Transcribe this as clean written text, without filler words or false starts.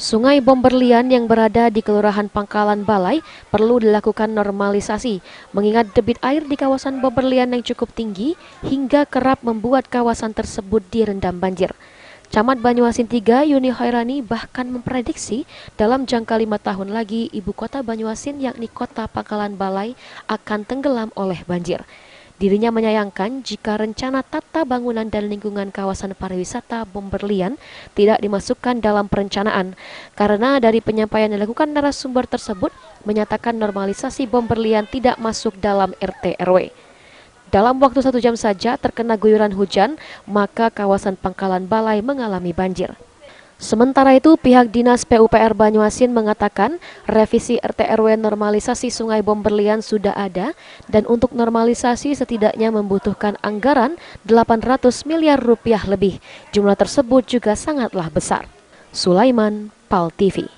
Sungai Bomberlian yang berada di Kelurahan Pangkalan Balai perlu dilakukan normalisasi, mengingat debit air di kawasan Bomberlian yang cukup tinggi hingga kerap membuat kawasan tersebut direndam banjir. Camat Banyuasin 3, Yuni Hoirani bahkan memprediksi dalam jangka 5 tahun lagi ibu kota Banyuasin yakni kota Pangkalan Balai akan tenggelam oleh banjir. Dirinya menyayangkan jika rencana tata bangunan dan lingkungan kawasan pariwisata Bomberlian tidak dimasukkan dalam perencanaan, karena dari penyampaian yang dilakukan narasumber tersebut menyatakan normalisasi Bomberlian tidak masuk dalam RT RW. Dalam waktu 1 jam saja terkena guyuran hujan, maka kawasan Pangkalan Balai mengalami banjir. Sementara itu, pihak Dinas PUPR Banyuasin mengatakan revisi RT RW normalisasi Sungai Bomberlian sudah ada dan untuk normalisasi setidaknya membutuhkan anggaran 800 miliar rupiah lebih. Jumlah tersebut juga sangatlah besar. Sulaiman, PAL TV.